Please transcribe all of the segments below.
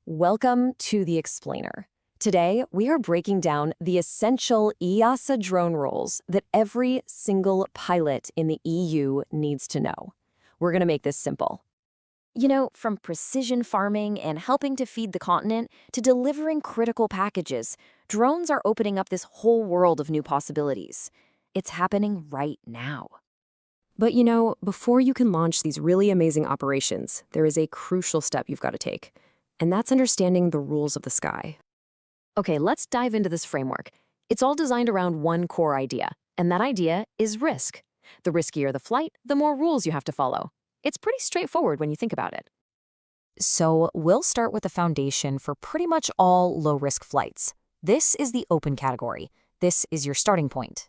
Welcome to the Explainer. Today, we are breaking down the essential EASA drone rules that every single pilot in the EU needs to know. We're going to make this simple. From precision farming and helping to feed the continent to delivering critical packages, drones are opening up this whole world of new possibilities. It's happening right now. But before you can launch these really amazing operations, there is a crucial step you've got to take, and that's understanding the rules of the sky. Okay, let's dive into this framework. It's all designed around one core idea, and that idea is risk. The riskier the flight, the more rules you have to follow. It's pretty straightforward when you think about it. So we'll start with the foundation for pretty much all low-risk flights. This is the open category. This is your starting point.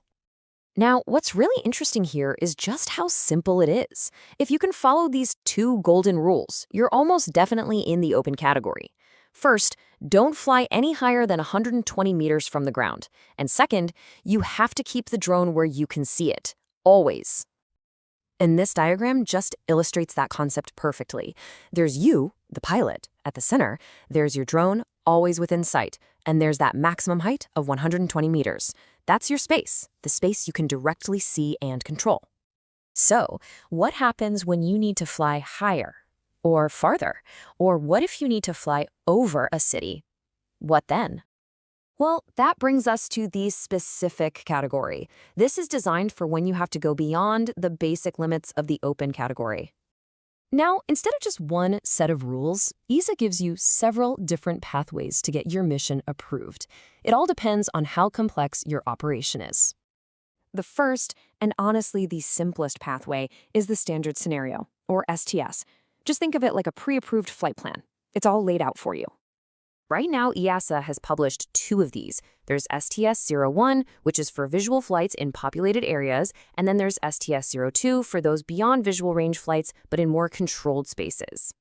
Now, what's really interesting here is just how simple it is. If you can follow these two golden rules, you're almost definitely in the open category. First, don't fly any higher than 120 meters from the ground. And second, you have to keep the drone where you can see it, always. And this diagram just illustrates that concept perfectly. There's you, the pilot, at the center. There's your drone, always within sight. And there's that maximum height of 120 meters. That's your space, the space you can directly see and control. So, what happens when you need to fly higher or farther? Or what if you need to fly over a city? What then? Well, that brings us to the specific category. This is designed for when you have to go beyond the basic limits of the open category. Now, instead of just one set of rules, EASA gives you several different pathways to get your mission approved. It all depends on how complex your operation is. The first, and honestly the simplest pathway, is the standard scenario, or STS. Just think of it like a pre-approved flight plan. It's all laid out for you. Right now, EASA has published two of these. There's STS-01, which is for visual flights in populated areas, and then there's STS-02 for those beyond visual range flights, but in more controlled spaces.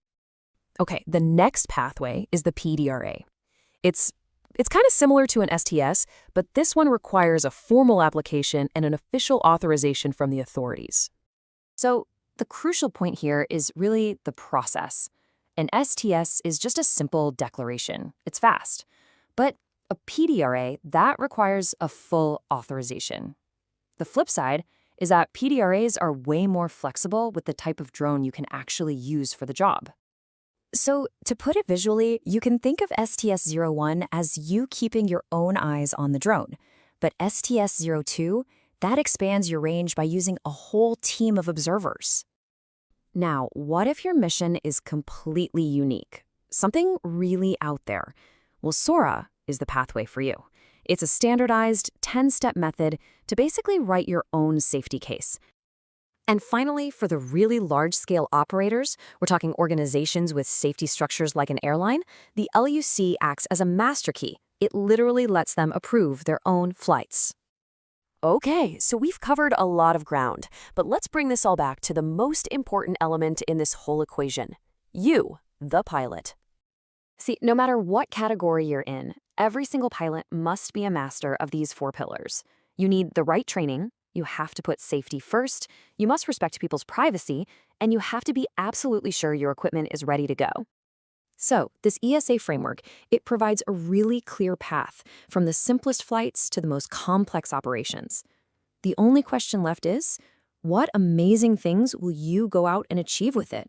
Okay, the next pathway is the PDRA. It's kind of similar to an STS, but this one requires a formal application and an official authorization from the authorities. So the crucial point here is really the process. An STS is just a simple declaration. It's fast. But a PDRA, that requires a full authorization. The flip side is that PDRAs are way more flexible with the type of drone you can actually use for the job. So, to put it visually, you can think of STS-01 as you keeping your own eyes on the drone. But STS-02, that expands your range by using a whole team of observers. Now, what if your mission is completely unique? Something really out there? Well, SORA is the pathway for you. It's a standardized 10-step method to basically write your own safety case. And finally, for the really large-scale operators, we're talking organizations with safety structures like an airline, the LUC acts as a master key. It literally lets them approve their own flights. Okay, so we've covered a lot of ground, but let's bring this all back to the most important element in this whole equation. You, the pilot. See, no matter what category you're in, every single pilot must be a master of these four pillars. You need the right training, you have to put safety first, you must respect people's privacy, and you have to be absolutely sure your equipment is ready to go. So, this EASA framework, it provides a really clear path from the simplest flights to the most complex operations. The only question left is, what amazing things will you go out and achieve with it?